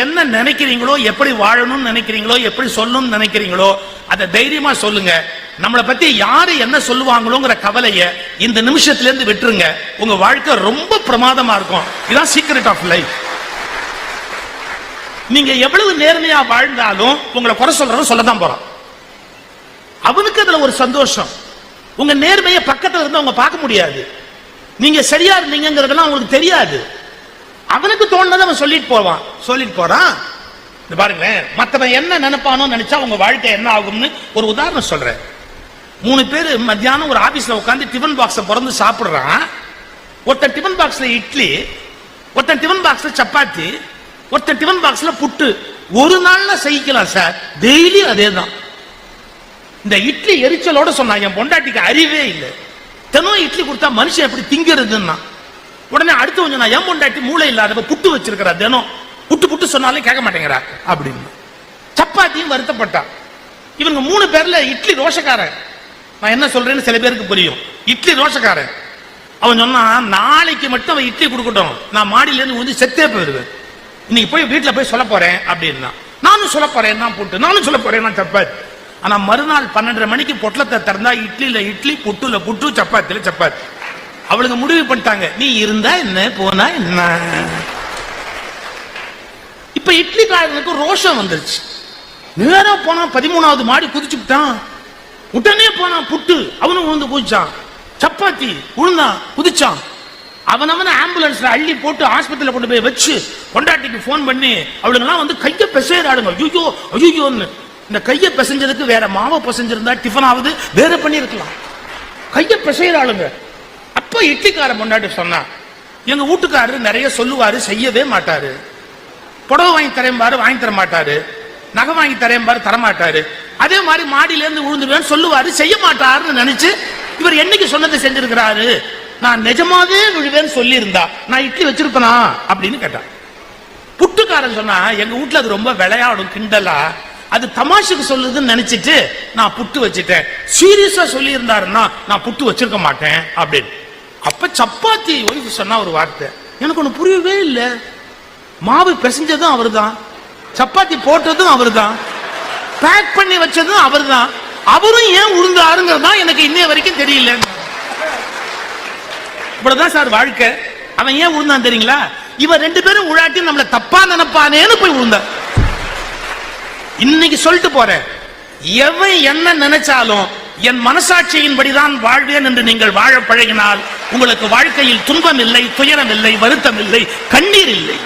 என்ன நினைக்கிறீங்களோ, எப்படி வாழணும்னு நினைக்கிறீங்களோ, எப்படி சொல்லணும்னு நினைக்கிறீங்களோ அதை தைரியமா சொல்லுங்க. நம்மளை பத்தி யாரு என்ன சொல்லுவாங்களோங்கிற கவலைய இந்த நிமிஷத்துல இருந்து விட்டுருங்க. உங்க வாழ்க்கை ரொம்ப பிரமாதமா இருக்கும். இதுதான் சீக்ரெட் ஆஃப் லைஃப். நீங்க எவ்வளவு நேர்மையா வாழ்ந்தாலும் உங்களை குறை சொல்றவன் சொல்லதான் போறான். அவனுக்கு அதுல ஒரு சந்தோஷம். உங்க நேர்மையை பக்கத்துல இருந்து அவங்க பார்க்க முடியாது. நீங்க சரியா இருந்தீங்கிறதெல்லாம் அவங்களுக்கு தெரியாது. அவனுக்கு தோணுனதை அவன் சொல்லிட்டு போறான். பாருங்க, மத்தவன் என்ன நினைப்பானோ நினைச்சா உங்க வாழ்க்கை என்ன ஆகும்னு ஒரு உதாரணம் சொல்றேன். 3 பேர் மத்தியானம் ஒரு ஆபீஸ்ல உட்காந்து டிஃபன் பாக்ஸ பிறந்து சாப்பிடுறான். ஒருத்தன் டிஃபன் பாக்ஸ்ல இட்லி, ஒருத்தன் டிஃபன் பாக்ஸ்ல சப்பாத்தி, ஒருத்தன் டிஃபன் பாக்ஸ்ல புட்டு. ஒரு நாள்ல சகிக்கலாம் சார், டெய்லி அதே தான். இந்த இட்லி எரிச்சலோட சொன்னா என் பொண்டாட்டிக்கு அறிவே இல்லை. தினம் இட்லி கொடுத்தா மனுஷன் எப்படி திங்கிறதுன்னா, உடனே அடுத்து கொஞ்சம் நான் என் பொண்டாட்டி மூளை இல்லாத புட்டு வச்சிருக்கிறா, தினம் புட்டு சொன்னாலும் கேட்க மாட்டேங்கிறா அப்படின்னு. சப்பாத்தியும் வருத்தப்பட்டா. இவங்க 3 பேர்ல இட்லி ரோஷக்காரன். நான் என்ன சொல்றேன்னு சில பேருக்கு புரியும். இட்லி ரோஷக்காரன். அவன் சொன்னா, நாளைக்கு மட்டும் அவன் இட்லி கொடுக்கட்டும், நான் மாடியில இருந்து வந்து செத்தே போயிருவேன். இன்னைக்கு போய் வீட்டுல போய் சொல்ல போறேன் அப்படின்னா. நானும் சொல்ல போறேன் நான் புட்டு, நானும் சொல்ல போறேன் நான் சப்பாத்தி. ஆனா மறுநாள் 12:30 மணிக்கு பொட்டலத்தை திறந்தா இட்லியில இட்லி, புட்டுல புட்டு, சப்பாத்தில சப்பாத்தி. அவளுங்க முடிவு பண்ணிட்டாங்க, நீ இருந்தா என்ன போனா என்ன. இப்ப இட்லி காரனுக்கு ரோஷம் வந்துருச்சு. நேரம் போனா 13வது மாடி குதிச்சுட்டான். உடனே போனா புட்டு, அவனும் உழுந்து குதிச்சான். சப்பாத்தி உழுந்தான் குதிச்சான். அவன் ஆம்புலன்ஸ்ல அள்ளி போட்டு ஆஸ்பத்திரியில கொண்டு போய் வச்சு பொண்டாட்டிக்கு போன் பண்ணி அவளுங்கெல்லாம் வந்து கைய பிசைறாடுங்க. ஐயோ ஐயோன்னு. இந்த கைய பிசைஞ்சதுக்கு வேற மாவை பிசைஞ்சிருந்தா டிஃபன் ஆகுது, வேற பண்ணி இருக்கலாம். கைய பிசைறாளுங்க. அப்ப இட்லிக்கார பொண்டாட்டி சொன்னா, எங்க வீட்டுக்காரரு நிறைய சொல்லுவாரு, செய்யவே மாட்டாரு. புடவை வாங்கி தரேன்பாரு, வாங்கி தர மாட்டாரு. நகை வாங்கி தரேன்பாரு, தரமாட்டாரு. அதே மாதிரி மாடியில இருந்து விழுந்துருவேன் சொல்லுவாரு, செய்ய மாட்டாருன்னு நினைச்சு இவர் என்னைக்கு சொன்னதை செஞ்சிருக்கிறாரு. நான் நிஜமாவே விழுவேன்னு சொல்லி இருந்தா நான் இட்லி வச்சிருப்பனா அப்படின்னு கேட்டான். புட்டுக்காரன் சொன்னா, எங்க வீட்டுல அது ரொம்ப விளையாடும், கிண்டலா, அது தமாஷுக்கு சொல்லுதுன்னு நினைச்சிட்டு நான் புட்டு வச்சுட்டேன். சீரியஸா சொல்லி இருந்தாருன்னா நான் புட்டு வச்சிருக்க மாட்டேன் அப்படின்னு. அப்ப சப்பாத்தி ஒய்ஃப் சொன்னா ஒரு வார்த்தை, எனக்கு ஒண்ணு புரியவே இல்லை. மாவு பிசைஞ்சதும் அவர் தான், சப்பாத்தி போட்டதும் அவர் தான், பேக் பண்ணி வச்சதும் அவர் தான். அவரும் ஏன் உழுந்தாருங்கிறதா எனக்கு இன்னைய வரைக்கும் தெரியல. இவ்வளவுதான் சார் வாழ்க்கை. அவன் ஏன் உழுந்தான் தெரியுங்களா? இவன் 2 பேரும் உழாட்டி நம்மள தப்பா நினைப்பானேன்னு போய் உழுந்தான். இன்னைக்கு சொல்லிட்டு போறேன், எவன் என்ன நினைச்சாலும் என் மனசாட்சியின்படிதான் வாழ்வேன் என்று நீங்கள் வாழ பழகினால் உங்களுக்கு வாழ்க்கையில் துன்பம் இல்லை, துயரம் இல்லை, வருத்தம் இல்லை, கண்ணீர் இல்லை.